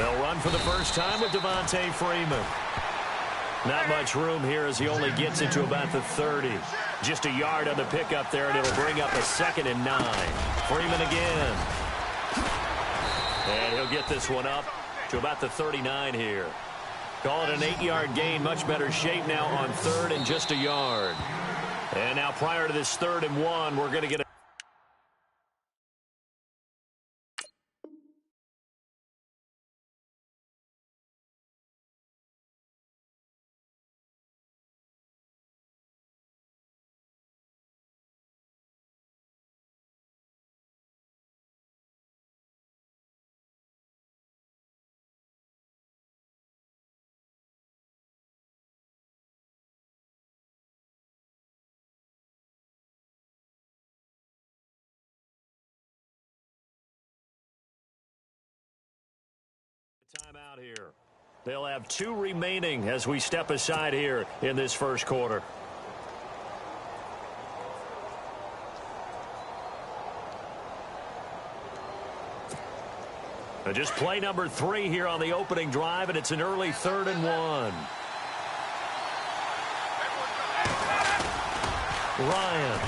They'll run for the first time with Devontae Freeman. Not much room here as he only gets it to about the 30. Just a yard on the pickup there, and it'll bring up a 2nd and 9. Freeman again. And he'll get this one up to about the 39 here. Call it an 8-yard gain. Much better shape now on 3rd and just a yard. And now prior to this 3rd and 1, we're going to get a timeout here. They'll have 2 remaining as we step aside here in this first quarter. Just play number 3 here on the opening drive, and it's an early 3rd and 1. Ryan.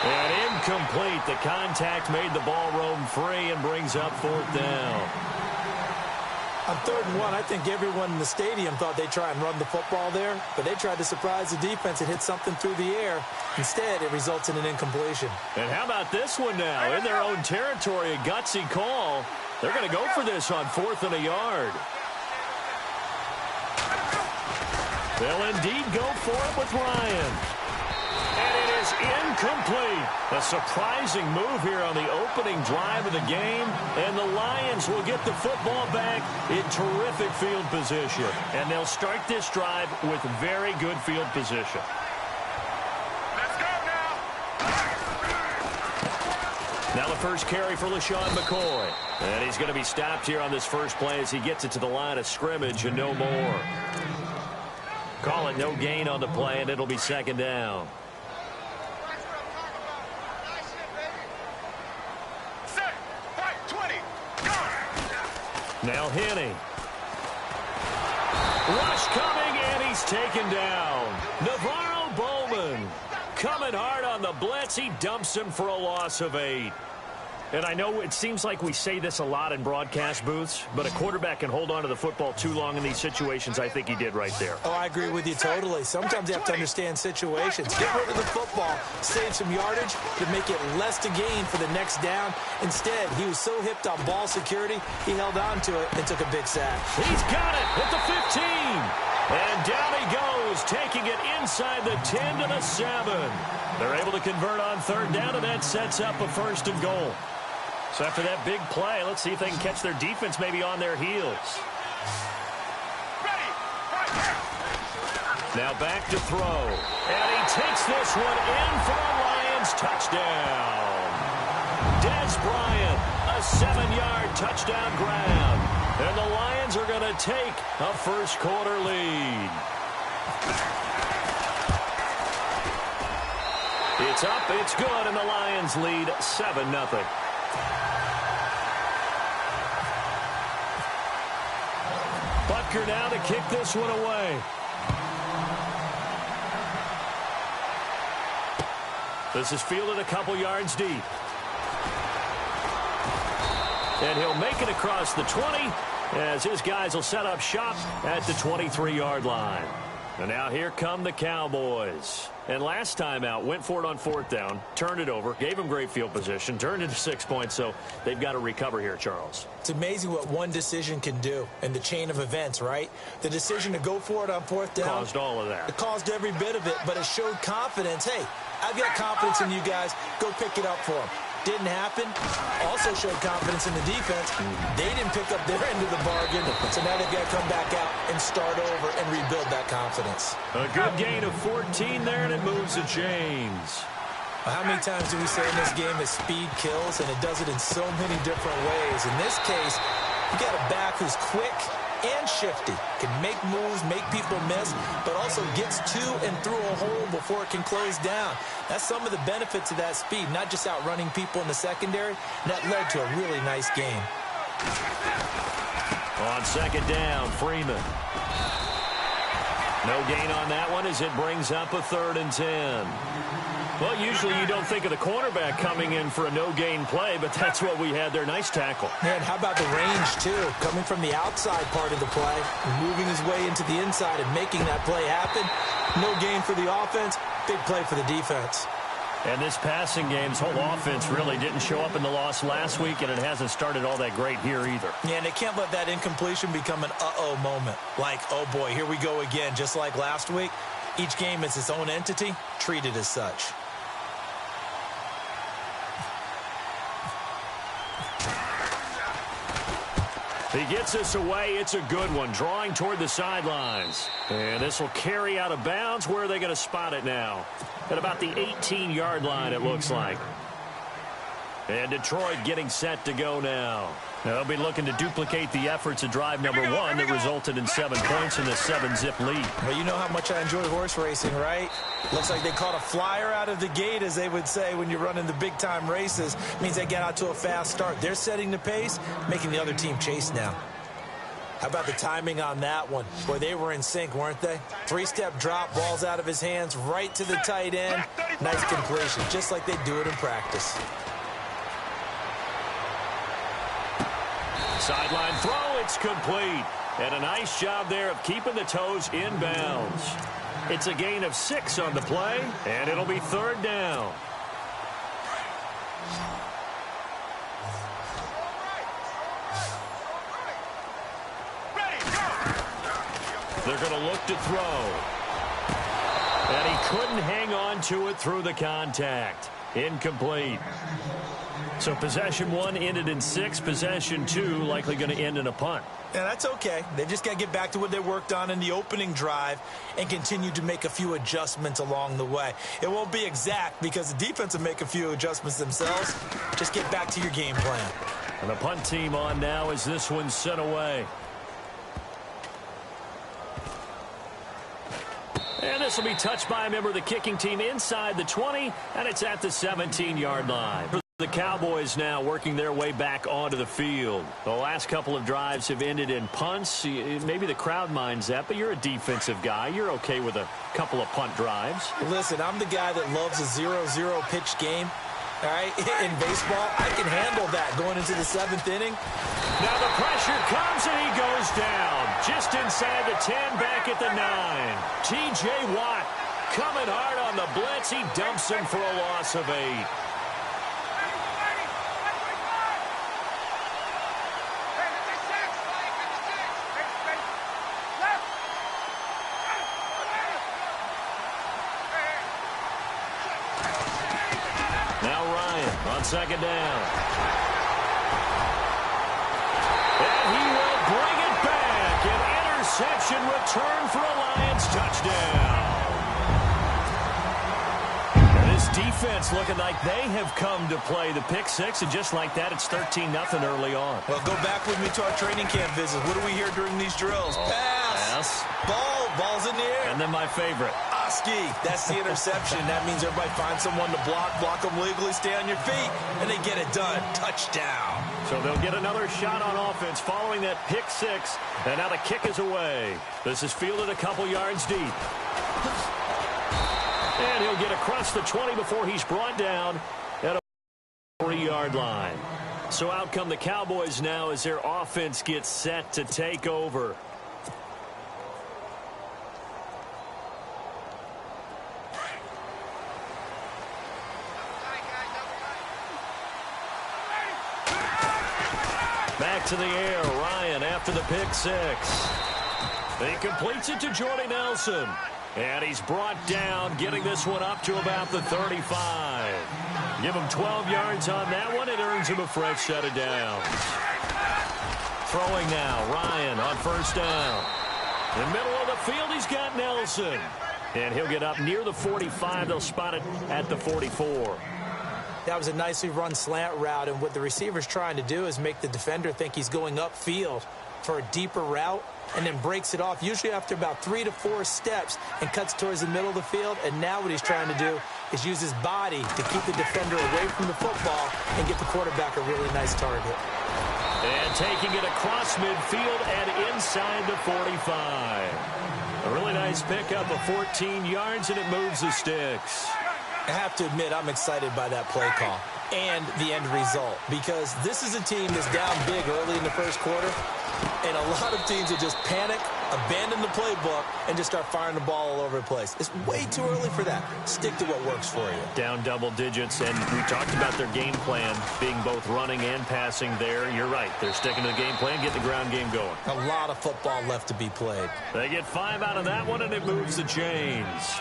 And incomplete. The contact made the ball roam free and brings up 4th down. On 3rd and 1, I think everyone in the stadium thought they'd try and run the football there, but they tried to surprise the defense and hit something through the air. Instead, it results in an incompletion. And how about this one now? In their own territory, a gutsy call. They're going to go for this on 4th and a yard. They'll indeed go for it with Ryan. And it is incomplete. A surprising move here on the opening drive of the game. And the Lions will get the football back in terrific field position. And they'll start this drive with very good field position. Let's go now. Now the first carry for LaShawn McCoy. And he's going to be stopped here on this first play as he gets it to the line of scrimmage and no more. Call it no gain on the play, and it'll be 2nd down. Now Henne. Rush coming, and he's taken down. Navarro Bowman coming hard on the blitz. He dumps him for a loss of 8. And I know it seems like we say this a lot in broadcast booths, but a quarterback can hold on to the football too long in these situations. I think he did right there. Oh, I agree with you totally. Sometimes you have to understand situations. Get rid of the football, save some yardage to make it less to gain for the next down. Instead, he was so hipped on ball security, he held on to it and took a big sack. He's got it at the 15. And down he goes, taking it inside the 10 to the 7. They're able to convert on 3rd down, and that sets up a 1st and goal. So after that big play, let's see if they can catch their defense maybe on their heels. Now back to throw. And he takes this one in for a Lions touchdown. Dez Bryant, a 7-yard touchdown grab. And the Lions are going to take a first quarter lead. It's up, it's good, and the Lions lead 7-0. Butker now to kick this one away. This is fielded a couple yards deep. And he'll make it across the 20 as his guys will set up shop at the 23-yard line. And now here come the Cowboys. And last time out, went for it on 4th down, turned it over, gave them great field position, turned it to 6 points, so they've got to recover here, Charles. It's amazing what one decision can do in the chain of events, right? The decision to go for it on 4th down. Caused all of that. It caused every bit of it, but it showed confidence. Hey, I've got confidence in you guys. Go pick it up for them. Didn't happen. Also showed confidence in the defense. They didn't pick up their end of the bargain, so now they've got to come back out and start over and rebuild that confidence. A good gain of 14 there, and it moves the chains. How many times do we say in this game that speed kills, and it does it in so many different ways? In this case, you got a back who's quick and shifty, can make moves, make people miss, but also gets to and through a hole before it can close down. That's some of the benefits of that speed, not just outrunning people in the secondary. That led to a really nice game. On second down, Freeman. No gain on that one as it brings up a 3rd and 10. Well, usually you don't think of the cornerback coming in for a no-gain play, but that's what we had there. Nice tackle. Man, how about the range, too? Coming from the outside part of the play, moving his way into the inside and making that play happen. No gain for the offense, big play for the defense. And this passing game's whole offense really didn't show up in the loss last week, and it hasn't started all that great here either. Yeah, and they can't let that incompletion become an uh-oh moment. Like, oh boy, here we go again, just like last week. Each game is its own entity, treated as such. He gets this away. It's a good one, drawing toward the sidelines. And this will carry out of bounds. Where are they going to spot it now? At about the 18-yard line, it looks like. And Detroit getting set to go now. They'll be looking to duplicate the efforts of drive number 1 that resulted in 7 points in the 7-zip lead. Well, you know how much I enjoy horse racing, right? Looks like they caught a flyer out of the gate, as they would say when you're running the big-time races. Means they get out to a fast start. They're setting the pace, making the other team chase now. How about the timing on that one? Boy, they were in sync, weren't they? 3-step drop, balls out of his hands, right to the tight end. Nice completion, just like they do it in practice. Sideline throw, it's complete. And a nice job there of keeping the toes in bounds. It's a gain of 6 on the play, and it'll be 3rd down. They're going to look to throw. And he couldn't hang on to it through the contact. Incomplete. So possession 1 ended in 6. Possession 2 likely going to end in a punt. Yeah, that's okay. They just got to get back to what they worked on in the opening drive and continue to make a few adjustments along the way. It won't be exact because the defense will make a few adjustments themselves. Just get back to your game plan. And the punt team on now as this one's sent away. And this will be touched by a member of the kicking team inside the 20, and it's at the 17-yard line. The Cowboys now working their way back onto the field. The last couple of drives have ended in punts. Maybe the crowd minds that, but you're a defensive guy. You're okay with a couple of punt drives. Listen, I'm the guy that loves a 0-0 pitch game. All right, in baseball, I can handle that going into the 7th inning. Now the pressure comes and he goes down. Just inside the 10, back at the 9. T.J. Watt coming hard on the blitz. He dumps him for a loss of 8. Second down. And he will bring it back. An interception return for a Lions touchdown. And this defense looking like they have come to play the pick 6, and just like that, it's 13-0 early on. Well, go back with me to our training camp visit. What do we hear during these drills? Pass. Ball's in the air. And then my favorite. Oski. That's the interception. That means everybody finds someone to block them legally, stay on your feet, and they get it done. Touchdown. So they'll get another shot on offense following that pick 6, and now the kick is away. This is fielded a couple yards deep. And he'll get across the 20 before he's brought down at a 3-yard line. So out come the Cowboys now as their offense gets set to take over. Back to the air, Ryan after the pick 6. He completes it to Jordy Nelson. And he's brought down, getting this one up to about the 35. Give him 12 yards on that one. It earns him a fresh set of downs. Throwing now, Ryan on first down. In the middle of the field, he's got Nelson. And he'll get up near the 45. They'll spot it at the 44. That was a nicely run slant route, and what the receiver's trying to do is make the defender think he's going upfield for a deeper route, and then breaks it off, usually after about 3 to 4 steps, and cuts towards the middle of the field. And now what he's trying to do is use his body to keep the defender away from the football and get the quarterback a really nice target. And taking it across midfield and inside the 45. A really nice pickup of 14 yards, and it moves the sticks. I have to admit, I'm excited by that play call and the end result, because this is a team that's down big early in the first quarter, and a lot of teams will just panic, abandon the playbook, and just start firing the ball all over the place. It's way too early for that. Stick to what works for you. Down double digits, and we talked about their game plan being both running and passing there. You're right. They're sticking to the game plan, getting the ground game going. A lot of football left to be played. They get 5 out of that one, and it moves the chains.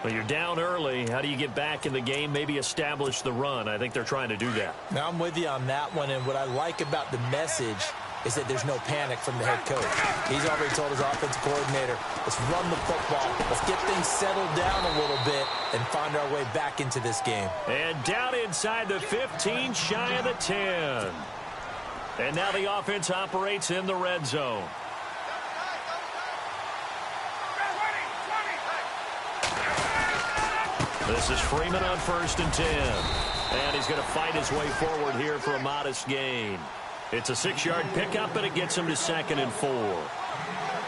Well, you're down early. How do you get back in the game, maybe establish the run? I think they're trying to do that. Now, I'm with you on that one, and what I like about the message is that there's no panic from the head coach. He's already told his offensive coordinator, let's run the football, let's get things settled down a little bit and find our way back into this game. And down inside the 15, shy of the 10. And now the offense operates in the red zone. This is Freeman on 1st and 10. And he's going to fight his way forward here for a modest gain. It's a 6-yard pickup, and it gets him to 2nd and 4.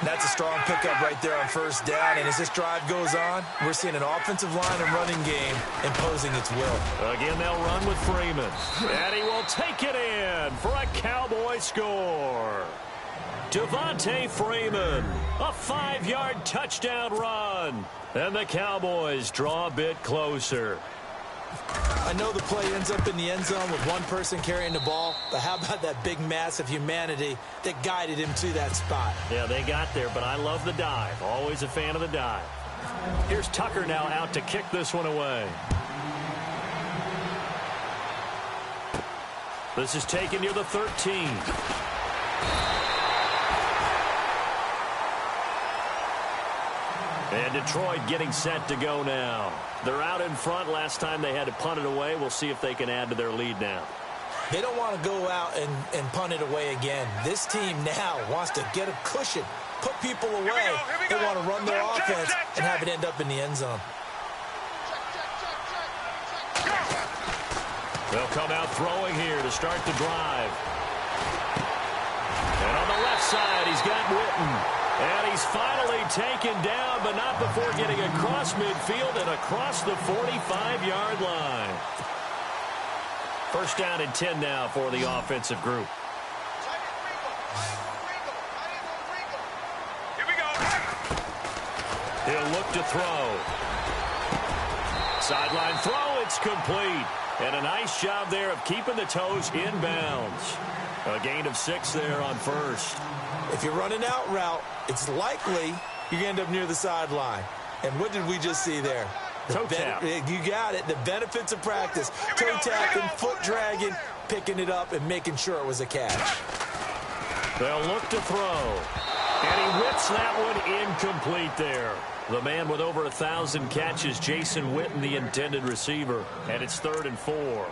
That's a strong pickup right there on 1st down. And as this drive goes on, we're seeing an offensive line and running game imposing its will. Again, they'll run with Freeman. And he will take it in for a Cowboy score. Devontae Freeman, a 5-yard touchdown run. And the Cowboys draw a bit closer. I know the play ends up in the end zone with one person carrying the ball, but how about that big mass of humanity that guided him to that spot? Yeah, they got there, but I love the dive. Always a fan of the dive. Here's Tucker now out to kick this one away. This is taken near the 13. And Detroit getting set to go now. They're out in front. Last time they had to punt it away. We'll see if they can add to their lead now. They don't want to go out and punt it away again. This team now wants to get a cushion, put people away. They want to run their offense and have it end up in the end zone. They'll come out throwing here to start the drive. And on the left side, he's got Witten. And he's finally taken down, but not before getting across midfield and across the 45-yard line. 1st down and 10 now for the offensive group. Here we go. He'll look to throw. Sideline throw, it's complete. And a nice job there of keeping the toes inbounds. A gain of 6 there on 1st. If you're running out route, it's likely you're going to end up near the sideline. And what did we just see there? Toe tap. You got it. The benefits of practice. Toe tapping, foot dragging, picking it up, and making sure it was a catch. They'll look to throw. And he whips that one incomplete there. The man with over 1,000 catches, Jason Witten, the intended receiver. And it's 3rd and 4.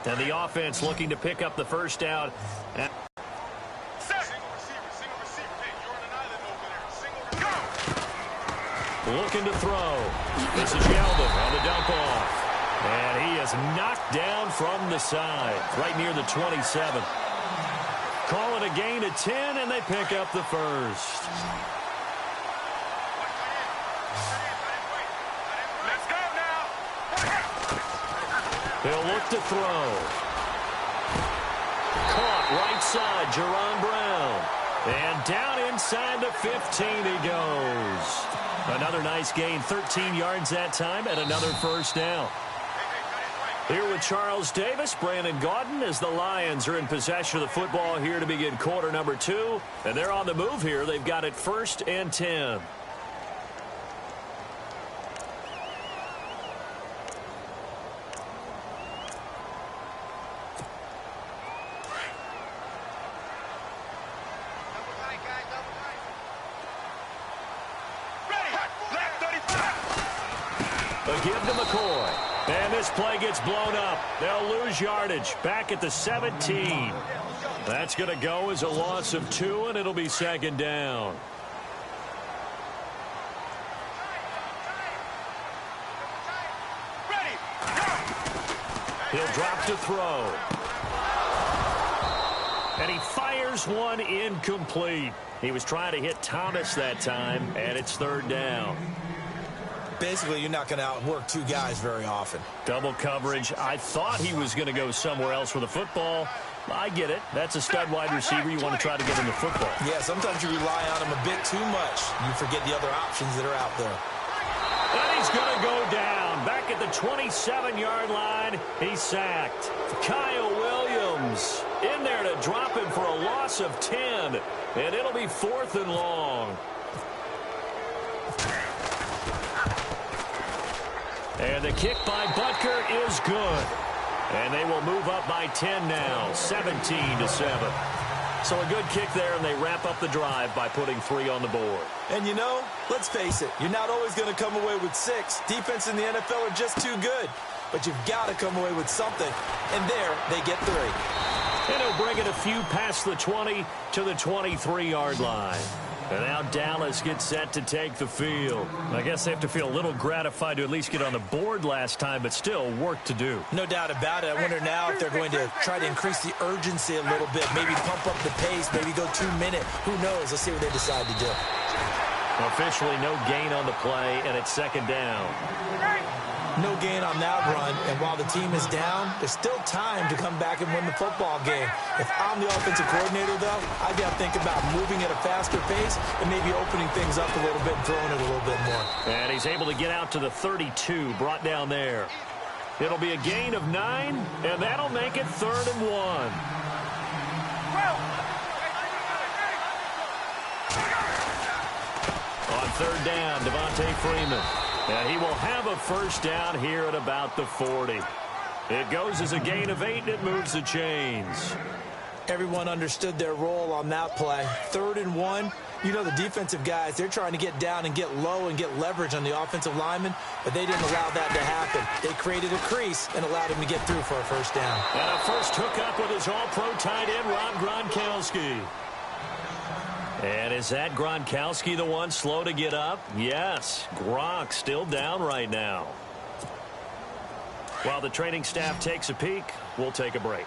And the offense looking to pick up the 1st down. Single receiver. Hey, you're on an island over there. Single, go! Looking to throw. This is Yeldon on the dump off. And he is knocked down from the side, right near the 27. Call it a gain of 10, and they pick up the 1st. Let's go now. He'll look to throw. Caught right side, Jerron Brown. And down inside the 15 he goes. Another nice gain, 13 yards that time, and another 1st down. Here with Charles Davis, Brandon Gaudin, as the Lions are in possession of the football here to begin quarter number 2. And they're on the move here. They've got it 1st and 10. A give to McCoy. And this play gets blown up. They'll lose yardage back at the 17. That's going to go as a loss of 2, and it'll be 2nd down. He'll drop to throw. And he fires one incomplete. He was trying to hit Thomas that time, and it's third down. Basically, you're not going to outwork two guys very often. Double coverage. I thought he was going to go somewhere else with the football. I get it. That's a stud wide receiver. You want to try to get him the football. Yeah, sometimes you rely on him a bit too much. You forget the other options that are out there. And he's going to go down. Back at the 27-yard line, he's sacked. Kyle Williams in there to drop him for a loss of 10. And it'll be 4th and long. And the kick by Butker is good. And they will move up by 10 now, 17-7. So a good kick there, and they wrap up the drive by putting 3 on the board. And you know, let's face it, you're not always going to come away with 6. Defense in the NFL are just too good. But you've got to come away with something. And there, they get 3. And he'll bring it a few past the 20 to the 23-yard line. And now Dallas gets set to take the field. I guess they have to feel a little gratified to at least get on the board last time, but still work to do. No doubt about it. I wonder now if they're going to try to increase the urgency a little bit, maybe pump up the pace, maybe go 2 minute. Who knows? Let's see what they decide to do. Officially no gain on the play, and it's 2nd down. No gain on that run, and while the team is down, there's still time to come back and win the football game. If I'm the offensive coordinator, though, I've got to think about moving at a faster pace and maybe opening things up a little bit and throwing it a little bit more. And he's able to get out to the 32, brought down there. It'll be a gain of 9, and that'll make it 3rd and 1. On 3rd down, Devontae Freeman. And he will have a first down here at about the 40. It goes as a gain of 8, and it moves the chains. Everyone understood their role on that play. 3rd and 1. You know, the defensive guys, they're trying to get down and get low and get leverage on the offensive lineman, but they didn't allow that to happen. They created a crease and allowed him to get through for a first down. And a first hookup with his all-pro tight end, Rob Gronkowski. And is that Gronkowski the one slow to get up? Yes. Gronk still down right now. While the training staff takes a peek, we'll take a break.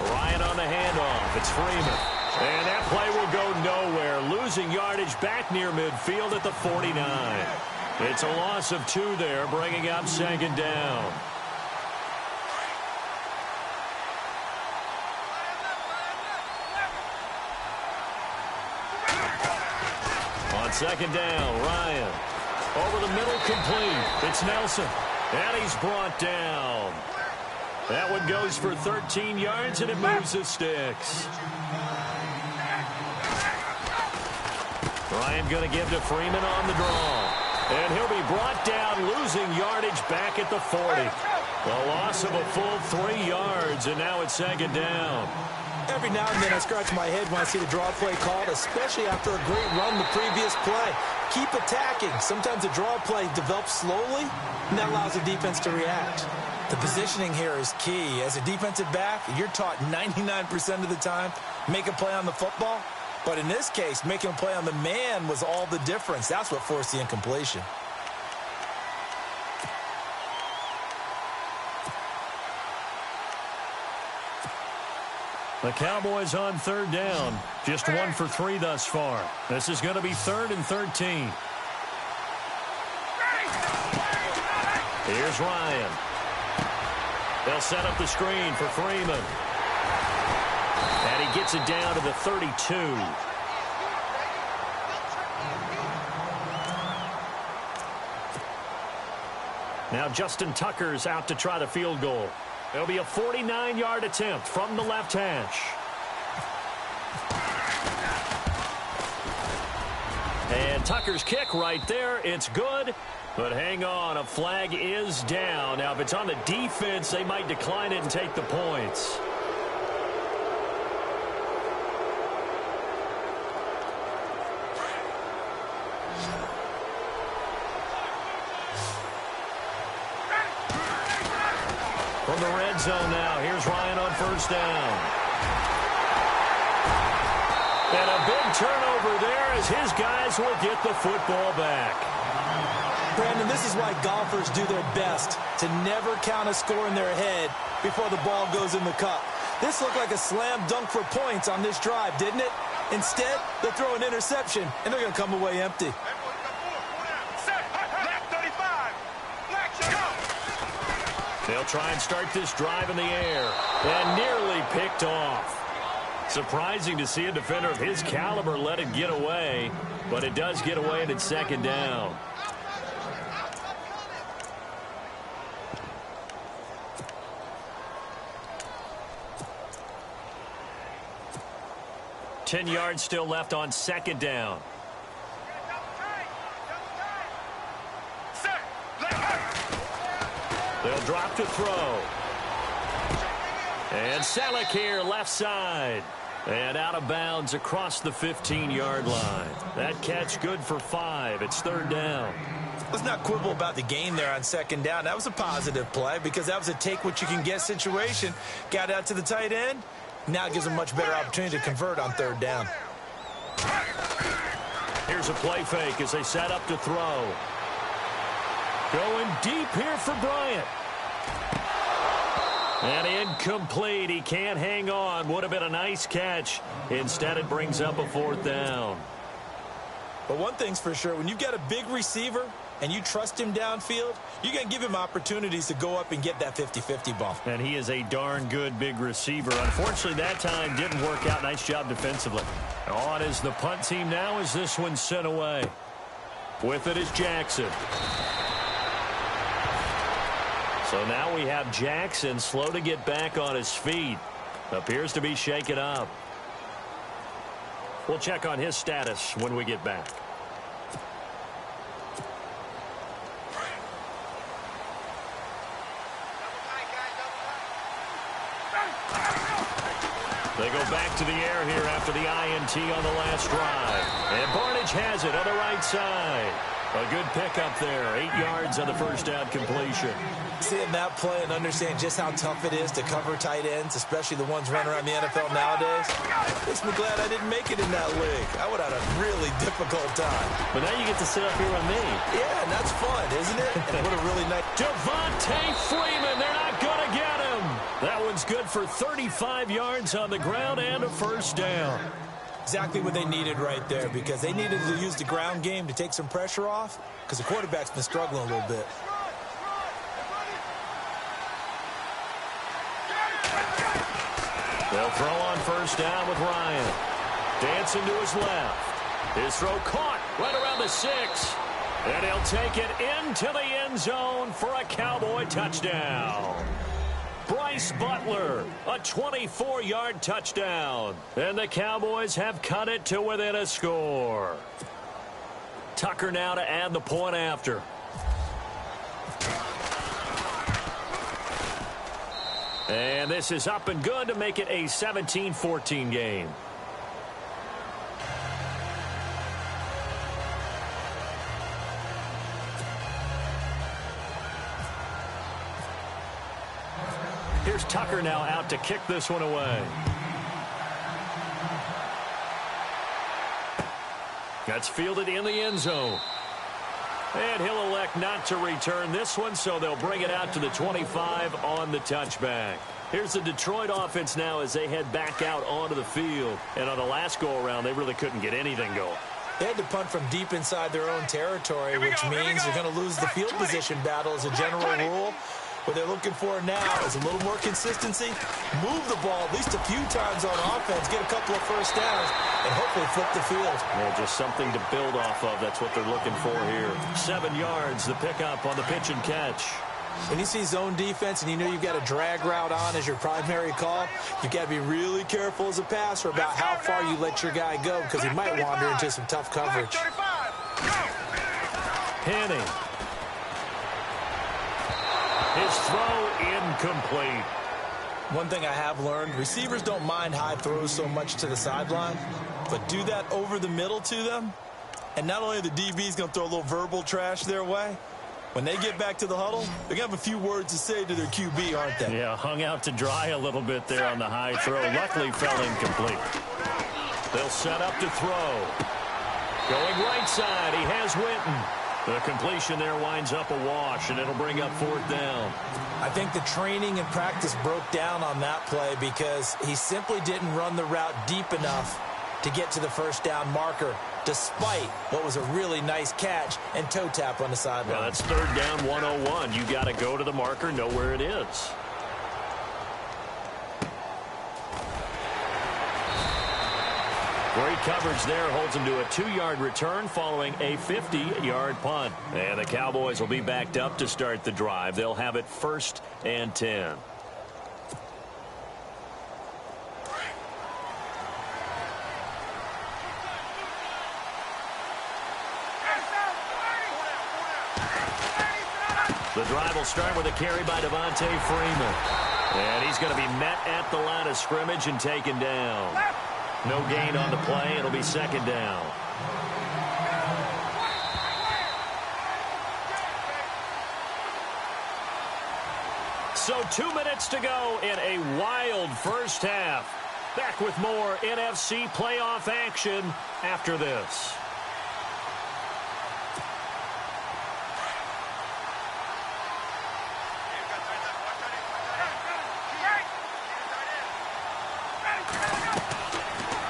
Ryan on the handoff. It's Freeman. And that play will go nowhere. Losing yardage back near midfield at the 49. It's a loss of 2 there, bringing up 2nd down. On 2nd down, Ryan. Over the middle, complete. It's Nelson. And he's brought down. That one goes for 13 yards, and it moves the sticks. Ryan going to give to Freeman on the draw. And he'll be brought down, losing yardage back at the 40. A loss of a full 3 yards, and now it's 2nd down. Every now and then I scratch my head when I see the draw play called, especially after a great run the previous play. Keep attacking. Sometimes the draw play develops slowly, and that allows the defense to react. The positioning here is key. As a defensive back, you're taught 99% of the time, make a play on the football. But in this case, making a play on the man was all the difference. That's what forced the incompletion. The Cowboys on 3rd down. Just 1 for 3 thus far. This is going to be 3rd and 13. Here's Ryan. They'll set up the screen for Freeman. And he gets it down to the 32. Now Justin Tucker's out to try the field goal. It'll be a 49-yard attempt from the left hash. And Tucker's kick right there. It's good. But hang on, a flag is down. Now, if it's on the defense, they might decline it and take the points. From the red zone now, here's Ryan on 1st down. And a big turnover there as his guys will get the football back. This is why golfers do their best to never count a score in their head before the ball goes in the cup. This looked like a slam dunk for points on this drive, didn't it? Instead, they throw an interception, and they're going to come away empty. They'll try and start this drive in the air, and nearly picked off. Surprising to see a defender of his caliber let it get away, but it does get away and it's second down. Ten yards still left on second down. They'll drop to throw. And Selleck here left side. And out of bounds across the 15-yard line. That catch good for 5. It's third down. Let's not quibble about the gain there on second down. That was a positive play because that was a take-what-you-can-get situation. Got out to the tight end. Now it gives them a much better opportunity to convert on third down. Here's a play fake as they set up to throw. Going deep here for Bryant. And incomplete. He can't hang on. Would have been a nice catch. Instead, it brings up a fourth down. But one thing's for sure, when you've got a big receiver and you trust him downfield, you're going to give him opportunities to go up and get that 50-50 ball. And he is a darn good big receiver. Unfortunately, that time didn't work out. Nice job defensively. On is the punt team now as this one's sent away. With it is Jackson. So now we have Jackson slow to get back on his feet. Appears to be shaken up. We'll check on his status when we get back. They go back to the air here after the INT on the last drive. And Barnidge has it on the right side. A good pickup there. 8 yards on the first down completion. Seeing that play and understand just how tough it is to cover tight ends, especially the ones running around the NFL nowadays, makes me glad I didn't make it in that league. I would have had a really difficult time. But now you get to sit up here with me. Yeah, and that's fun, isn't it? And what a really nice... Devontae Freeman, they're not going to get him. That one's good for 35 yards on the ground and a first down. Exactly what they needed right there, because they needed to use the ground game to take some pressure off, because the quarterback's been struggling a little bit. They'll throw on first down with Ryan. Dancing to his left. His throw caught right around the 6. And he'll take it into the end zone for a Cowboy touchdown. Bryce Butler, a 24-yard touchdown. And the Cowboys have cut it to within a score. Tucker now to add the point after. And this is up and good to make it a 17-14 game. Here's Tucker now out to kick this one away. That's fielded in the end zone. And he'll elect not to return this one, so they'll bring it out to the 25 on the touchback. Here's the Detroit offense now as they head back out onto the field. And on the last go-around, they really couldn't get anything going. They had to punt from deep inside their own territory, which means they're going to lose the field position battle as a general rule. What they're looking for now is a little more consistency, move the ball at least a few times on offense, get a couple of first downs, and hopefully flip the field. Yeah, just something to build off of. That's what they're looking for here. 7 yards, the pickup on the pitch and catch. When you see zone defense and you know you've got a drag route on as your primary call, you've got to be really careful as a passer about how far you let your guy go, because he might wander into some tough coverage. Henning. His throw incomplete. One thing I have learned, receivers don't mind high throws so much to the sideline, but do that over the middle to them, and not only are the DBs going to throw a little verbal trash their way, when they get back to the huddle, they're going to have a few words to say to their QB, aren't they? Yeah, hung out to dry a little bit there on the high throw. Luckily fell incomplete. They'll set up to throw. Going right side, he has Witten. The completion there winds up a wash, and it'll bring up 4th down. I think the training and practice broke down on that play because he simply didn't run the route deep enough to get to the first down marker, despite what was a really nice catch and toe tap on the sideline. Well, that's 3rd down 101. You got to go to the marker, know where it is. Great coverage there, holds him to a 2-yard return following a 50-yard punt. And the Cowboys will be backed up to start the drive. They'll have it 1st and 10. The drive will start with a carry by Devontae Freeman. And he's going to be met at the line of scrimmage and taken down. No gain on the play. It'll be 2nd down. So 2 minutes to go in a wild first half. Back with more NFC playoff action after this.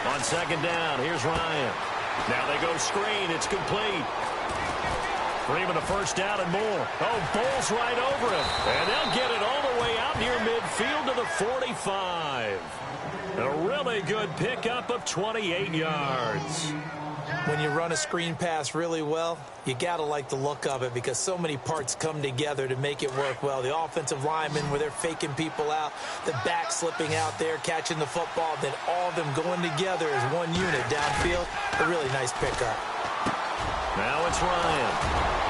On 2nd down, here's Ryan. Now they go screen. It's complete. Freeman a 1st down and more. Oh, Bulls right over him. And they'll get it all the way out near midfield to the 45. A really good pickup of 28 yards. When you run a screen pass really well, you got to like the look of it because so many parts come together to make it work well. The offensive linemen, where they're faking people out, the back slipping out there, catching the football, then all of them going together as one unit downfield. A really nice pickup. Now it's Ryan.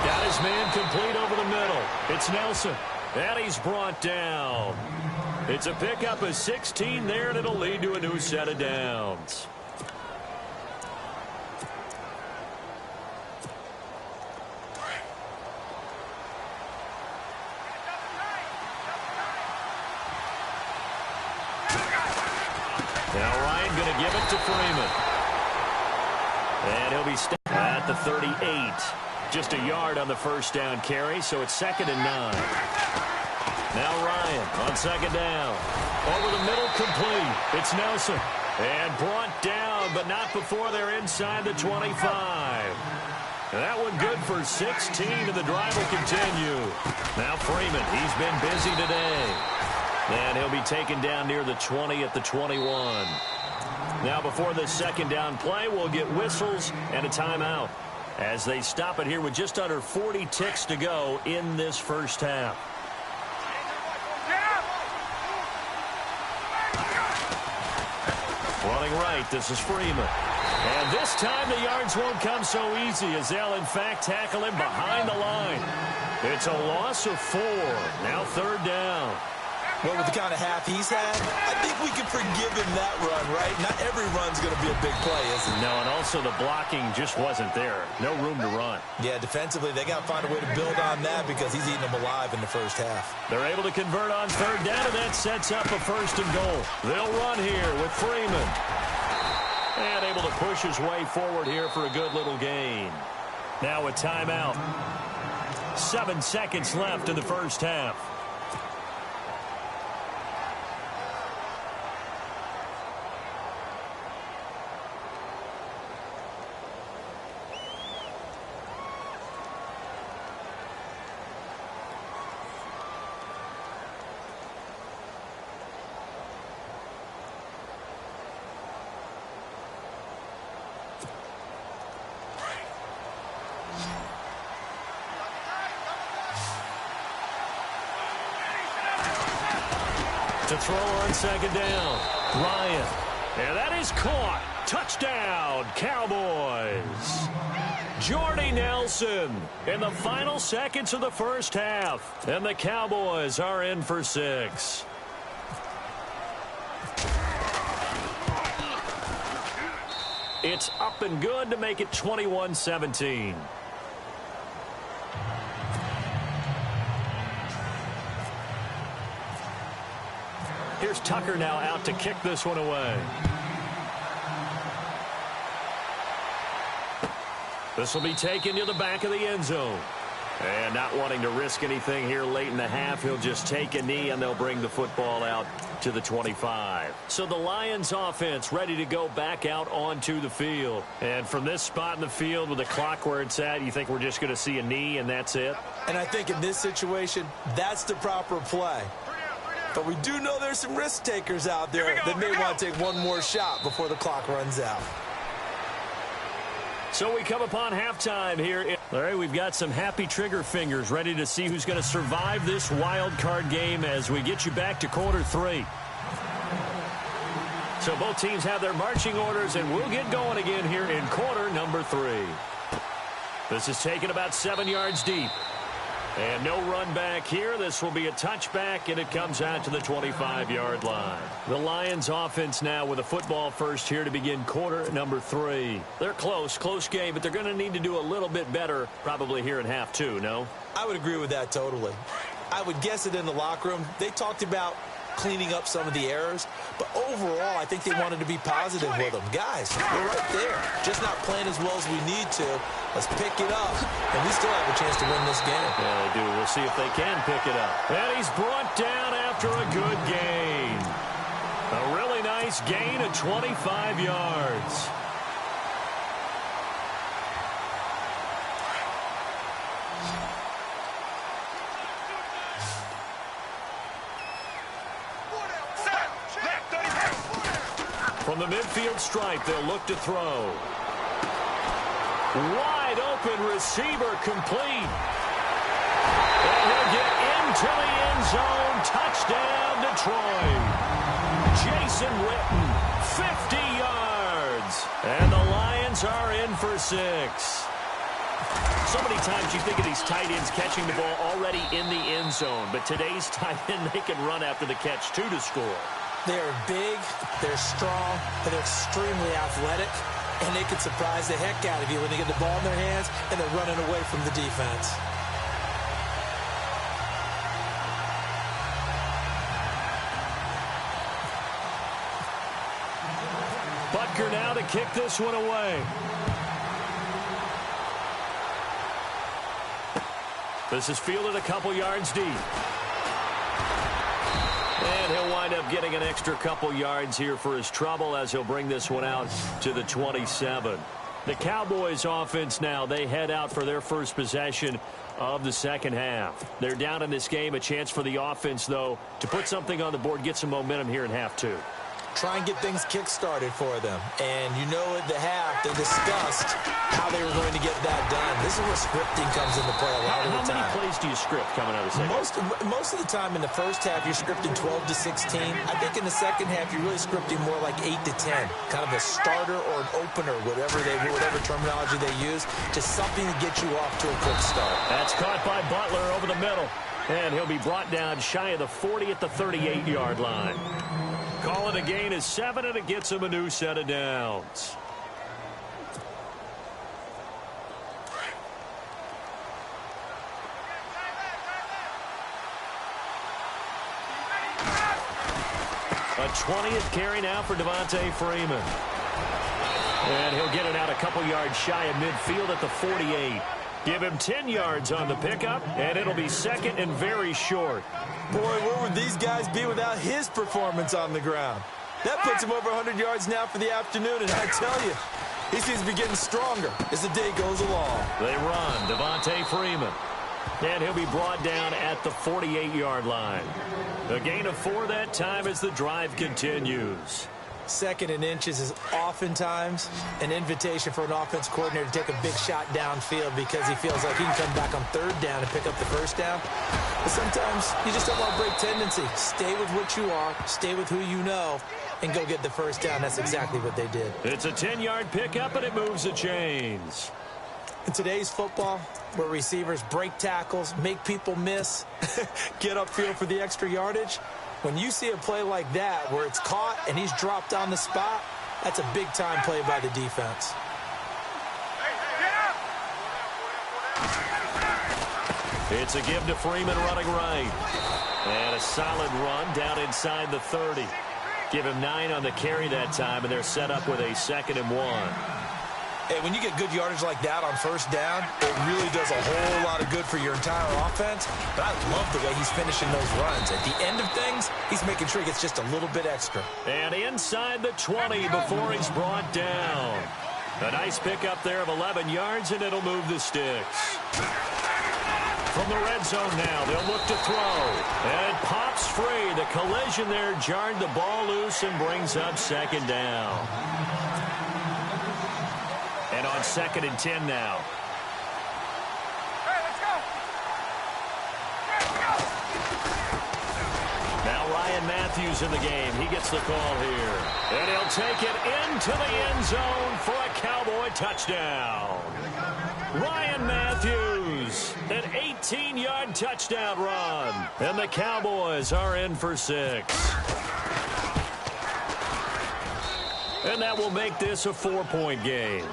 Got his man complete over the middle. It's Nelson. And he's brought down. It's a pickup of 16 there, and it'll lead to a new set of downs. Now Ryan going to give it to Freeman. And he'll be stopped at the 38. Just a yard on the 1st down carry, so it's 2nd and 9. Now Ryan on 2nd down. Over the middle, complete. It's Nelson. And brought down, but not before they're inside the 25. And that one good for 16, and the drive will continue. Now Freeman, he's been busy today. And he'll be taken down near the 20 at the 21. Now before this 2nd down play, we'll get whistles and a timeout as they stop it here with just under 40 ticks to go in this first half. Running right, this is Freeman. And this time the yards won't come so easy as they'll in fact tackle him behind the line. It's a loss of 4. Now 3rd down. Well, with the kind of half he's had, I think we can forgive him that run, right? Not every run's going to be a big play, is it? No, and also the blocking just wasn't there. No room to run. Yeah, defensively, they got to find a way to build on that because he's eating them alive in the first half. They're able to convert on 3rd down, and that sets up a 1st and goal. They'll run here with Freeman. And able to push his way forward here for a good little gain. Now a timeout. 7 seconds left in the first half. To throw on 2nd down. Ryan. And that is caught. Touchdown, Cowboys. Jordy Nelson in the final seconds of the first half. And the Cowboys are in for 6. It's up and good to make it 21-17. Here's Tucker now out to kick this one away. This will be taken to the back of the end zone. And not wanting to risk anything here late in the half, he'll just take a knee and they'll bring the football out to the 25. So the Lions offense ready to go back out onto the field. And from this spot in the field with the clock where it's at, you think we're just going to see a knee and that's it? And I think in this situation, that's the proper play. But we do know there's some risk takers out there that may want to take one more shot before the clock runs out. So we come upon halftime here. All right, we've got some happy trigger fingers ready to see who's going to survive this wild card game as we get you back to quarter 3. So both teams have their marching orders, and we'll get going again here in quarter number 3. This is taken about 7 yards deep. And no run back here. This will be a touchback, and it comes out to the 25-yard line. The Lions offense now with a football first here to begin quarter number 3. They're close game, but they're going to need to do a little bit better probably here in half 2, no? I would agree with that totally. I would guess it in the locker room. They talked about cleaning up some of the errors, but overall I think they wanted to be positive with them. Guys, we're right there. Just not playing as well as we need to. Let's pick it up, and we still have a chance to win this game. Yeah, they do. We'll see if they can pick it up. And he's brought down after a good gain. A really nice gain of 25 yards. From the midfield stripe, they'll look to throw. Wide open receiver complete. And he'll get into the end zone. Touchdown, Detroit. Jason Witten, 50 yards. And the Lions are in for 6. So many times you think of these tight ends catching the ball already in the end zone. But today's tight end, they can run after the catch, too, to score. They're big, they're strong, and they're extremely athletic, and they can surprise the heck out of you when they get the ball in their hands and they're running away from the defense. Butker now to kick this one away. This is fielded a couple yards deep. And he'll wind up getting an extra couple yards here for his trouble as he'll bring this one out to the 27. The Cowboys offense now, they head out for their first possession of the second half. They're down in this game. A chance for the offense, though, to put something on the board, get some momentum here in half 2. Try and get things kick-started for them. And you know at the half, they discussed how they were going to get that done. This is where scripting comes into play a lot of the time. How many plays do you script coming out of the second? Most of the time in the first half, you're scripting 12 to 16. I think in the second half, you're really scripting more like 8 to 10. Kind of a starter or an opener, whatever terminology they use, just something to get you off to a quick start. That's caught by Butler over the middle. And he'll be brought down shy of the 40 at the 38-yard line. Calling a gain is 7, and it gets him a new set of downs. A 20th carry now for Devontae Freeman. And he'll get it out a couple yards shy of midfield at the 48. Give him 10 yards on the pickup, and it'll be second and very short. Boy, where would these guys be without his performance on the ground? That puts him over 100 yards now for the afternoon, and I tell you, he seems to be getting stronger as the day goes along. They run, Devontae Freeman. And he'll be brought down at the 48-yard line. A gain of 4 that time as the drive continues. Second and inches is oftentimes an invitation for an offense coordinator to take a big shot downfield because he feels like he can come back on third down and pick up the first down. But sometimes you just don't want to break tendency. Stay with what you are, stay with who you know, and go get the first down. That's exactly what they did. It's a 10-yard pickup, and it moves the chains. In today's football, where receivers break tackles, make people miss, get upfield for the extra yardage, when you see a play like that where it's caught and he's dropped on the spot, that's a big-time play by the defense. It's a give to Freeman running right. And a solid run down inside the 30. Give him 9 on the carry that time, and they're set up with a 2nd and 1. Hey, when you get good yardage like that on first down, it really does a whole lot of good for your entire offense. But I love the way he's finishing those runs. At the end of things, he's making sure he gets just a little bit extra. And inside the 20 before he's brought down. A nice pickup there of 11 yards, and it'll move the sticks. From the red zone now, they'll look to throw. And it pops free. The collision there jarred the ball loose and brings up second down. And on 2nd and 10 now. Hey, let's go. Now Ryan Matthews in the game. He gets the call here. And he'll take it into the end zone for a Cowboy touchdown. Ryan Matthews, an 18-yard touchdown run. And the Cowboys are in for 6. And that will make this a 4-point game.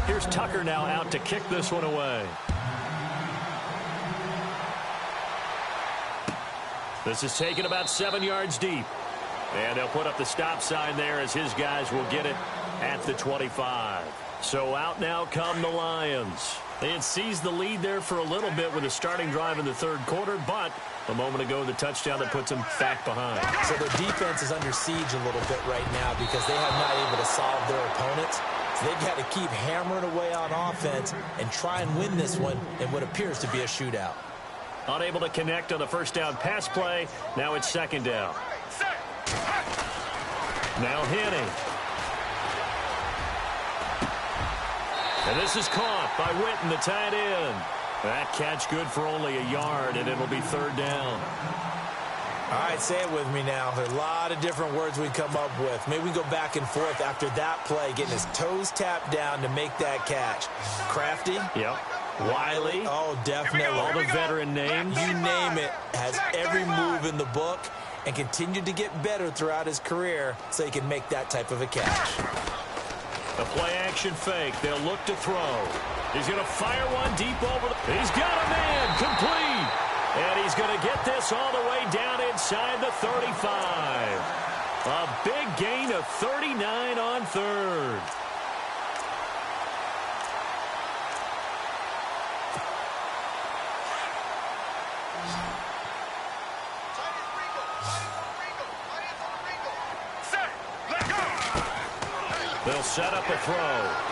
Here's Tucker now out to kick this one away. This is taken about 7 yards deep. And they'll put up the stop sign there as his guys will get it at the 25. So out now come the Lions. They had seized the lead there for a little bit with a starting drive in the 3rd quarter, but a moment ago the touchdown that puts them back behind. So their defense is under siege a little bit right now because they have not able to solve their opponents. So they've got to keep hammering away on offense and try and win this one in what appears to be a shootout. Unable to connect on the first down pass play. Now it's 2nd down. Now Henning. And this is caught by Witten, the tight end. That catch good for only a yard, and it'll be 3rd down. All right, say it with me now. There are a lot of different words we come up with. Maybe we go back and forth after that play, getting his toes tapped down to make that catch. Crafty? Yep. Wiley? Oh, definitely. All the veteran names? You name it. Has every move in the book and continued to get better throughout his career so he can make that type of a catch. A play-action fake. They'll look to throw. He's going to fire one deep over. He's got a man. Complete. And he's going to get this all the way down inside the 35. A big gain of 39 on 3rd. They'll set up a throw.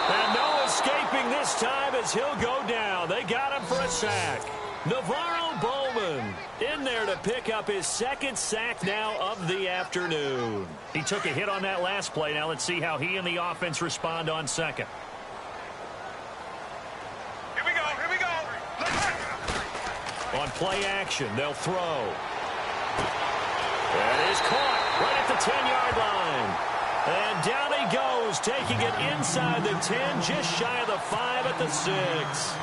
And no escaping this time as he'll go down. They got him for a sack. Navarro Bowman in there to pick up his 2nd sack now of the afternoon. He took a hit on that last play. Now let's see how he and the offense respond on 2nd. Here we go, here we go. On play action, they'll throw. That is caught right at the 10-yard line. And down he goes, taking it inside the 10, just shy of the 5 at the 6.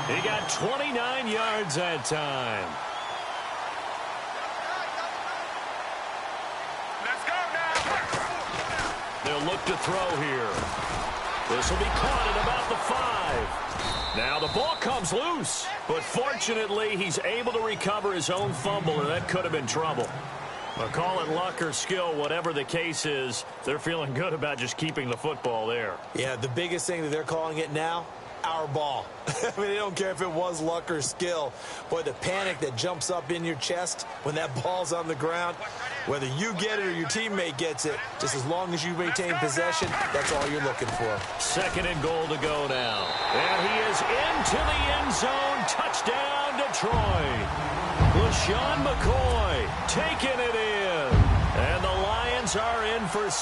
He got 29 yards that time. Let's go now. They'll look to throw here. This will be caught at about the 5. Now the ball comes loose, but fortunately he's able to recover his own fumble, and that could have been trouble. But call it luck or skill, whatever the case is, they're feeling good about just keeping the football there. Yeah, the biggest thing that they're calling it now, our ball. I mean, they don't care if it was luck or skill. Boy, the panic that jumps up in your chest when that ball's on the ground, whether you get it or your teammate gets it, just as long as you maintain possession, that's all you're looking for. 2nd and goal to go now. And he is into the end zone. Touchdown, Detroit. LaShawn McCoy taking it in. And the Lions are in for 6.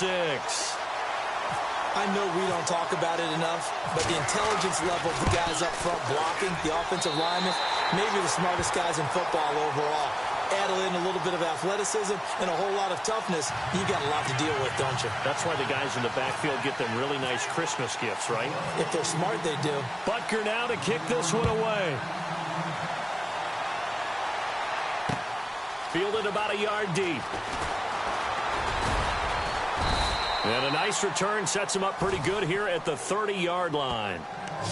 I know we don't talk about it enough, but the intelligence level of the guys up front blocking, the offensive linemen, maybe the smartest guys in football overall. Add in a little bit of athleticism and a whole lot of toughness, you got a lot to deal with, don't you? That's why the guys in the backfield get them really nice Christmas gifts, right? If they're smart, they do. Butker now to kick this one away. Fielded about a yard deep. And a nice return sets him up pretty good here at the 30-yard line.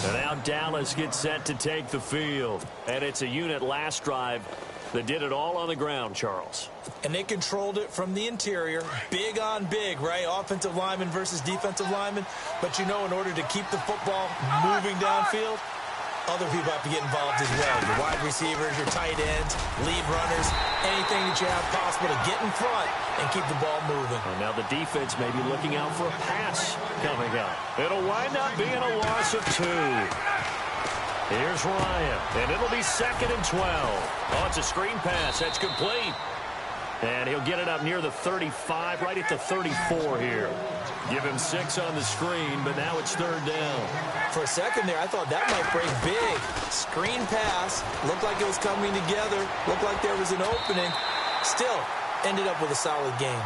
And now Dallas gets set to take the field. And it's a unit last drive that did it all on the ground, Charles. And they controlled it from the interior. Big on big, right? Offensive lineman versus defensive lineman. But you know, in order to keep the football moving downfield, other people have to get involved as well. Your wide receivers, your tight ends, lead runners, anything that you have possible to get in front and keep the ball moving. And now the defense may be looking out for a pass coming up. It'll wind up being a loss of 2. Here's Ryan, and it'll be 2nd and 12. Oh, it's a screen pass. That's complete. And he'll get it up near the 35, right at the 34 here. Give him 6 on the screen, but now it's 3rd down. For a second there, I thought that might break big. Screen pass. Looked like it was coming together. Looked like there was an opening. Still, ended up with a solid game.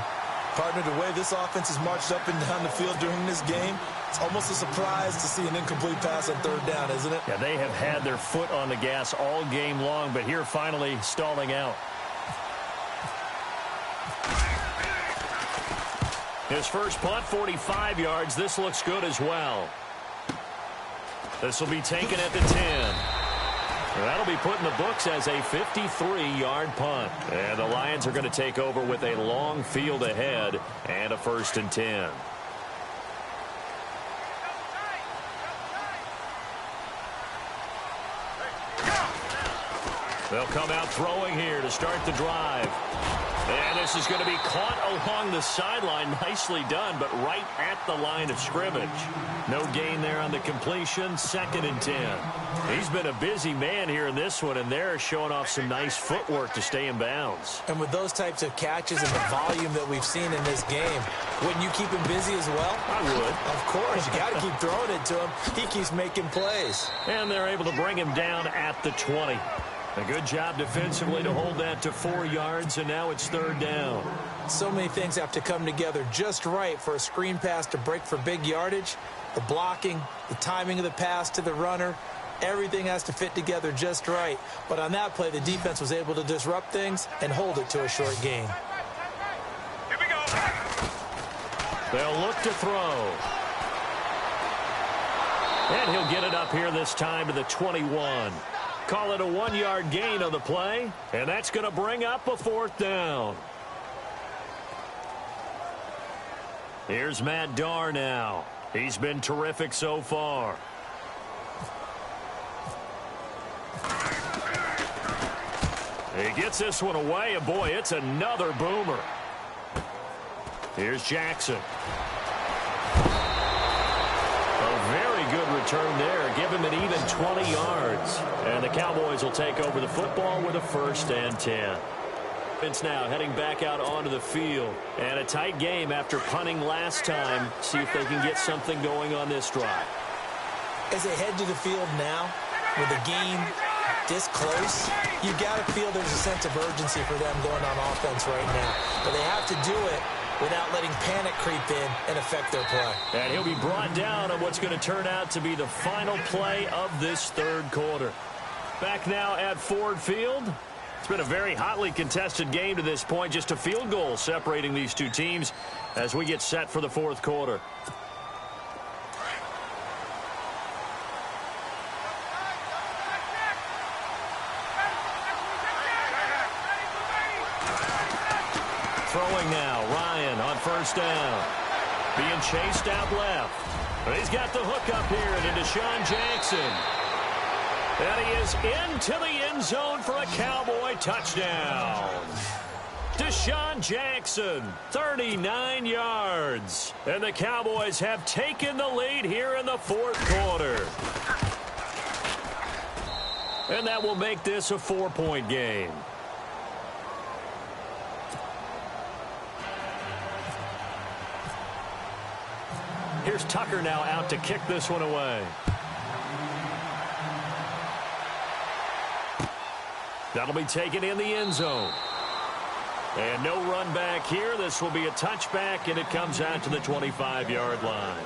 Partner, the way this offense has marched up and down the field during this game, it's almost a surprise to see an incomplete pass on 3rd down, isn't it? Yeah, they have had their foot on the gas all game long, but here finally stalling out. His first punt, 45 yards. This looks good as well. This will be taken at the 10. That'll be put in the books as a 53-yard punt. And the Lions are going to take over with a long field ahead and a 1st and 10. They'll come out throwing here to start the drive. And this is going to be caught along the sideline. Nicely done, but right at the line of scrimmage. No gain there on the completion. 2nd and 10. He's been a busy man here in this one, and they're showing off some nice footwork to stay in bounds. And with those types of catches and the volume that we've seen in this game, wouldn't you keep him busy as well? I would. Of course. You got to keep throwing it to him. He keeps making plays. And they're able to bring him down at the 20. A good job defensively to hold that to 4 yards, and now it's 3rd down. So many things have to come together just right for a screen pass to break for big yardage. The blocking, the timing of the pass to the runner, everything has to fit together just right. But on that play, the defense was able to disrupt things and hold it to a short gain. Here we go. They'll look to throw. And he'll get it up here this time to the 21. Call it a 1-yard gain on the play, and that's going to bring up a 4th down. Here's Matt Darr now. He's been terrific so far. He gets this one away, and boy, it's another boomer. Here's Jackson. A very good return there. Give him an even 20 yards. And the Cowboys will take over the football with a 1st and 10. It's now heading back out onto the field. And a tight game after punting last time. See if they can get something going on this drive. As they head to the field now, with the game this close, you got to feel there's a sense of urgency for them going on offense right now. But they have to do it without letting panic creep in and affect their play. And he'll be brought down on what's going to turn out to be the final play of this 3rd quarter. Back now at Ford Field. It's been a very hotly contested game to this point. Just a field goal separating these two teams as we get set for the 4th quarter. Throwing now, Ryan on 1st down. Being chased out left. But he's got the hook up here to Deshaun Jackson. And he is into the end zone for a Cowboy touchdown. Deshaun Jackson, 39 yards. And the Cowboys have taken the lead here in the 4th quarter. And that will make this a 4-point game. Here's Tucker now out to kick this one away. That'll be taken in the end zone. And no run back here. This will be a touchback, and it comes out to the 25-yard line.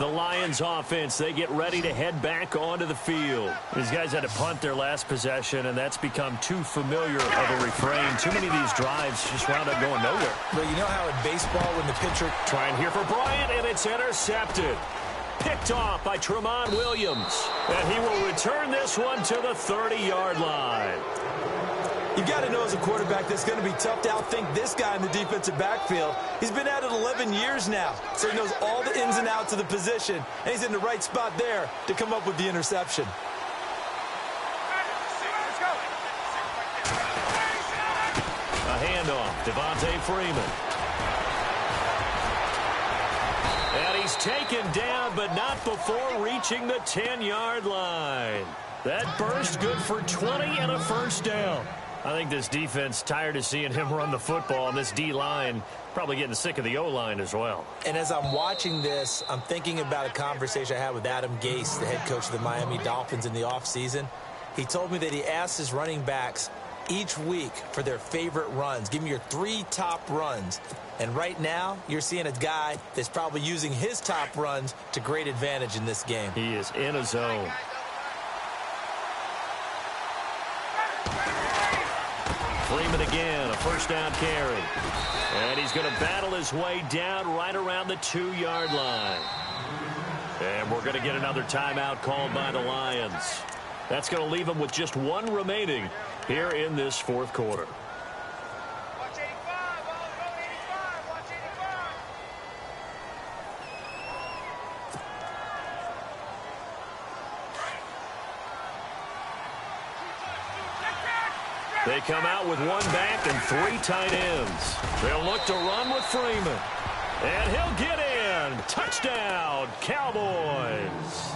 The Lions offense, they get ready to head back onto the field. These guys had to punt their last possession, and that's become too familiar of a refrain. Too many of these drives just wound up going nowhere. But you know how in baseball when the pitcher... Trying here for Bryant, and it's intercepted. Picked off by Tramon Williams. And he will return this one to the 30-yard line. You've got to know as a quarterback that's going to be tough to outthink this guy in the defensive backfield. He's been at it 11 years now, so he knows all the ins and outs of the position, and he's in the right spot there to come up with the interception. A handoff, Devontae Freeman. And he's taken down, but not before reaching the 10-yard line. That burst good for 20 and a first down. I think this defense tired of seeing him run the football, and this D-line probably getting sick of the O-line as well. And as I'm watching this, I'm thinking about a conversation I had with Adam Gase, the head coach of the Miami Dolphins in the offseason. He told me that he asked his running backs each week for their favorite runs. Give me your 3 top runs. And right now, you're seeing a guy that's probably using his top runs to great advantage in this game. He is in a zone. Freeman again, a first down carry. And he's going to battle his way down right around the 2-yard line. And we're going to get another timeout called by the Lions. That's going to leave them with just 1 remaining here in this fourth quarter. Watch 85, go 85, watch 85. They come out with 1 back and 3 tight ends. They'll look to run with Freeman. And he'll get in. Touchdown, Cowboys.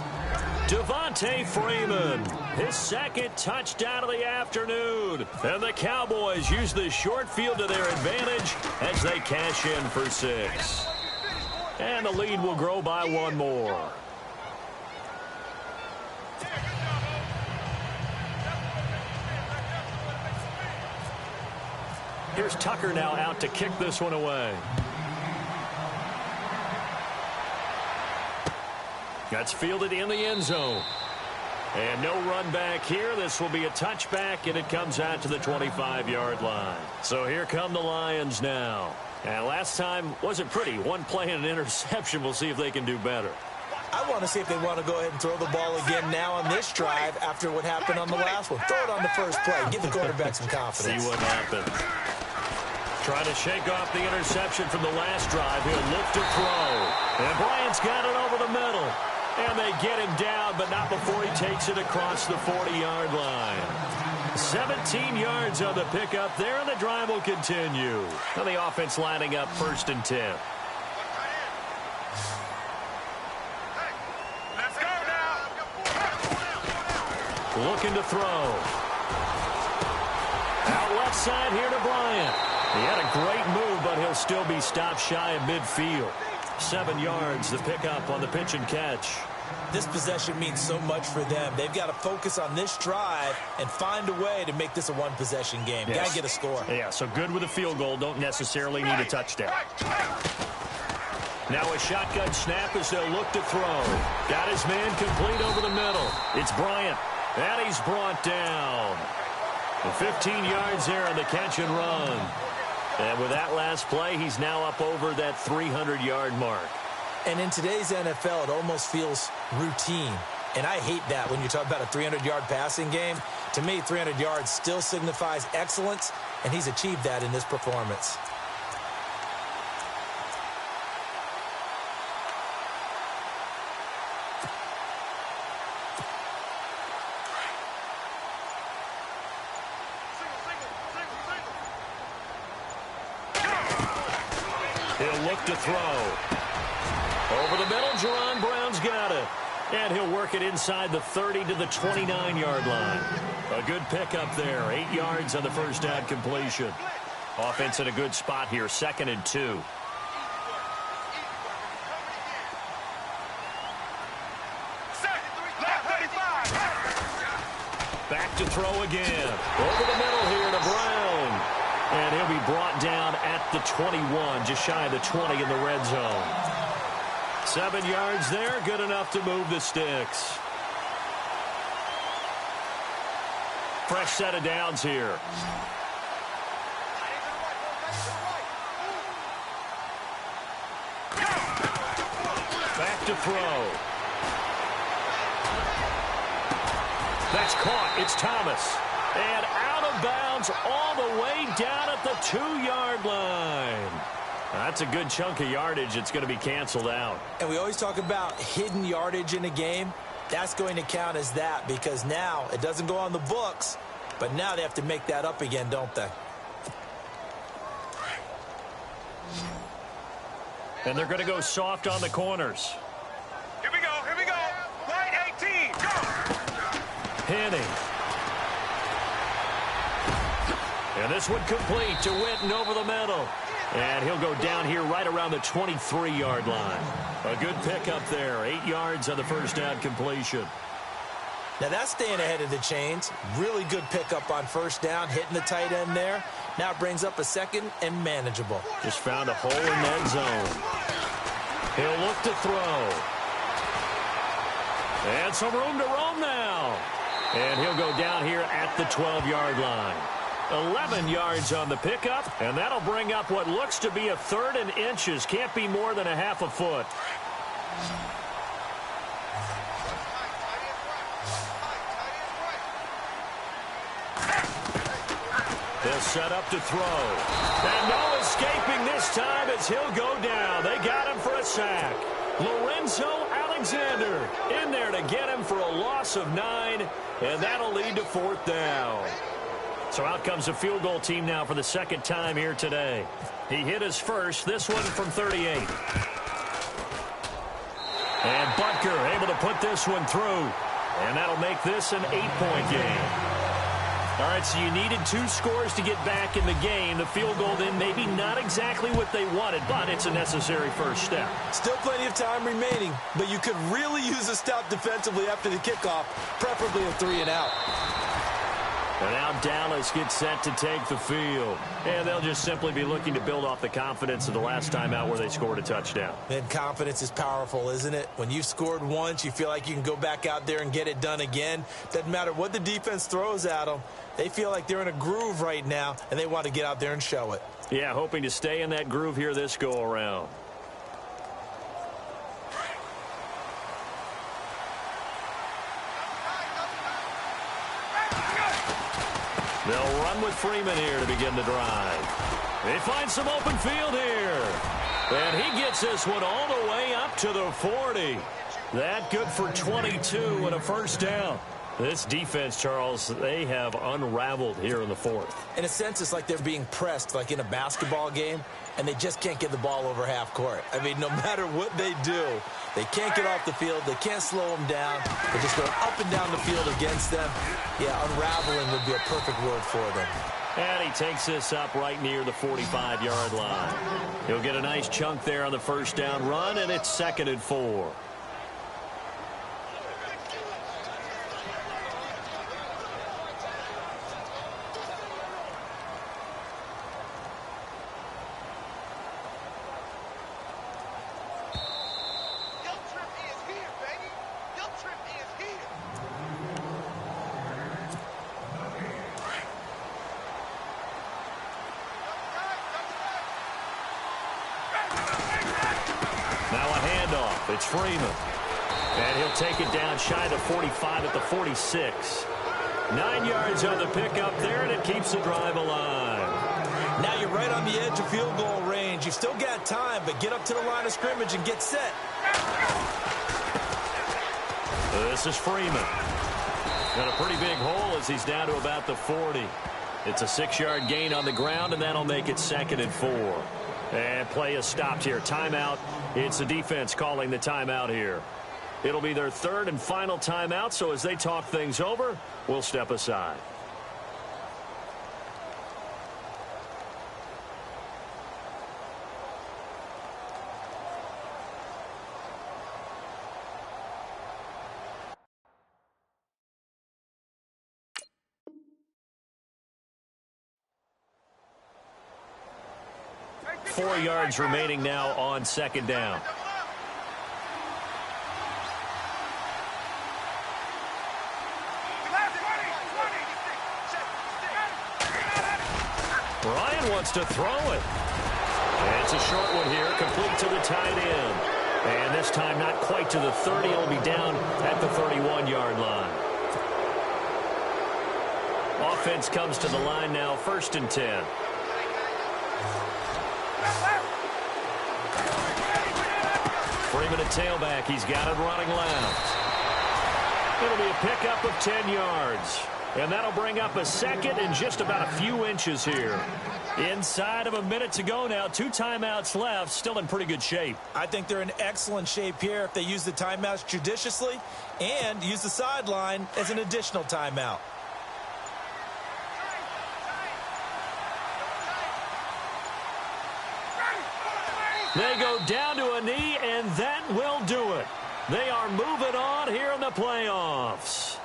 Devontae Freeman, his 2nd touchdown of the afternoon. And the Cowboys use the short field to their advantage as they cash in for 6. And the lead will grow by 1 more. Here's Tucker now out to kick this one away. That's fielded in the end zone. And no run back here. This will be a touchback, and it comes out to the 25-yard line. So here come the Lions now. And last time wasn't pretty. 1 play and an interception. We'll see if they can do better. I want to see if they want to go ahead and throw the ball again now on this drive after what happened on the last one. Throw it on the first play. Give the quarterback some confidence. See what happens. Trying to shake off the interception from the last drive. He'll look to throw. And Bryant's got it over the middle. And they get him down, but not before he takes it across the 40-yard line. 17 yards on the pickup there, and the drive will continue. Now the offense lining up 1st and 10. Let's go now. Looking to throw. Out left side here to Bryant. He had a great move, but he'll still be stopped shy of midfield. 7 yards, the pickup on the pitch and catch. This possession means so much for them. They've got to focus on this drive and find a way to make this a 1-possession game. Yes. Got to get a score. Yeah, so good with a field goal. Don't necessarily need a touchdown. Now a shotgun snap as they'll look to throw. Got his man complete over the middle. It's Bryant. And he's brought down. 15 yards there on the catch and run. And with that last play, he's now up over that 300-yard mark. And in today's NFL, it almost feels routine. And I hate that when you talk about a 300-yard passing game. To me, 300 yards still signifies excellence, and he's achieved that in this performance. He'll look to throw. Over the middle, Jerron Brown's got it. And he'll work it inside the 30 to the 29-yard line. A good pickup there. 8 yards on the first down completion. Offense in a good spot here. 2nd and 2. Back to throw again. Over the middle here to Brown. And he'll be brought down at the 21, just shy of the 20 in the red zone. 7 yards there, good enough to move the sticks. Fresh set of downs here. Back to throw. That's caught. It's Thomas. And out of bounds all the way down at the 2-yard line. That's a good chunk of yardage. It's going to be canceled out. And we always talk about hidden yardage in a game. That's going to count as that because now it doesn't go on the books, but now they have to make that up again, don't they? And they're going to go soft on the corners. Here we go, here we go. Line 18, go! Henning. And this one complete to Witten over the middle. And he'll go down here right around the 23-yard line. A good pickup there. 8 yards on the first down completion. Now that's staying ahead of the chains. Really good pickup on first down, hitting the tight end there. Now it brings up a second and manageable. Just found a hole in that zone. He'll look to throw. And some room to roam now. And he'll go down here at the 12-yard line. 11 yards on the pickup, and that'll bring up what looks to be a 3rd and inches. Can't be more than a half a foot. They'll set up to throw. And no escaping this time as he'll go down. They got him for a sack. Lorenzo Alexander in there to get him for a loss of 9, and that'll lead to 4th down. So out comes the field goal team now for the 2nd time here today. He hit his first, this one from 38. And Butker able to put this one through. And that'll make this an 8-point game. All right, so you needed 2 scores to get back in the game. The field goal then maybe not exactly what they wanted, but it's a necessary first step. Still plenty of time remaining, but you could really use a stop defensively after the kickoff, preferably a 3-and-out. And now Dallas gets set to take the field. And they'll just simply be looking to build off the confidence of the last time out where they scored a touchdown. And confidence is powerful, isn't it? When you've scored once, you feel like you can go back out there and get it done again. Doesn't matter what the defense throws at them. They feel like they're in a groove right now, and they want to get out there and show it. Yeah, hoping to stay in that groove here this go-around. They'll run with Freeman here to begin the drive. They find some open field here. And he gets this one all the way up to the 40. That good for 22 and a first down. This defense, Charles, they have unraveled here in the 4th. In a sense, it's like they're being pressed like in a basketball game, and they just can't get the ball over half court. I mean, no matter what they do, they can't get off the field. They can't slow them down. They're just going up and down the field against them. Yeah, unraveling would be a perfect word for them. And he takes this up right near the 45-yard line. He'll get a nice chunk there on the first down run, and it's 2nd and 4. It's Freeman. And he'll take it down shy of the 45 at the 46. 9 yards on the pickup there, and it keeps the drive alive. Now you're right on the edge of field goal range. You've still got time, but get up to the line of scrimmage and get set. This is Freeman. Got a pretty big hole as he's down to about the 40. It's a 6-yard gain on the ground, and that'll make it 2nd and 4. And play is stopped here. Timeout. It's the defense calling the timeout here. It'll be their 3rd and final timeout, so as they talk things over, we'll step aside. Four yards remaining now on 2nd down. Ryan wants to throw it. And it's a short one here, complete to the tight end. And this time not quite to the 30. It'll be down at the 31-yard line. Offense comes to the line now, 1st and 10. Freeman at tailback. He's got it running left. It'll be a pickup of 10 yards. And that'll bring up a second and just about a few inches here. Inside of a minute to go now. 2 timeouts left. Still in pretty good shape. I think they're in excellent shape here if they use the timeouts judiciously and use the sideline as an additional timeout. They go down to a knee, and that will do it. They are moving on here in the playoffs.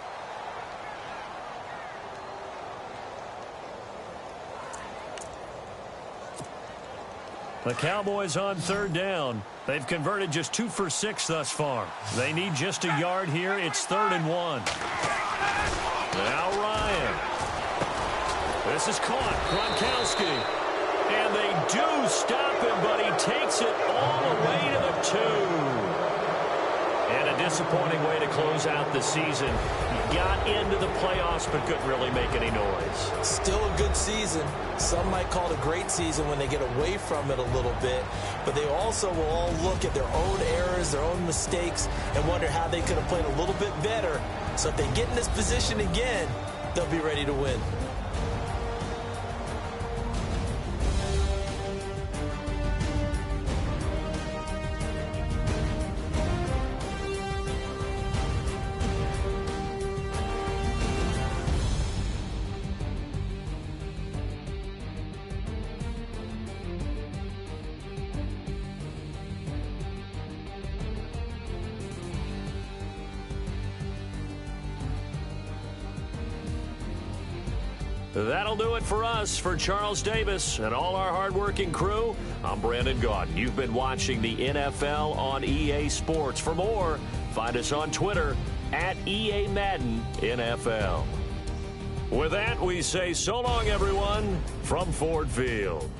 The Cowboys on 3rd down. They've converted just 2 for 6 thus far. They need just a yard here. It's 3rd and 1. Now Ryan. This is caught. Gronkowski. And they do stop him, but he takes it all the way to the 2. And a disappointing way to close out the season. He got into the playoffs, but couldn't really make any noise. Still a good season. Some might call it a great season when they get away from it a little bit. But they also will all look at their own errors, their own mistakes, and wonder how they could have played a little bit better. So if they get in this position again, they'll be ready to win. That'll do it for us. For Charles Davis and all our hardworking crew, I'm Brandon Gaudin. You've been watching the NFL on EA Sports. For more, find us on Twitter at EA Madden NFL. With that, we say so long, everyone, from Ford Field.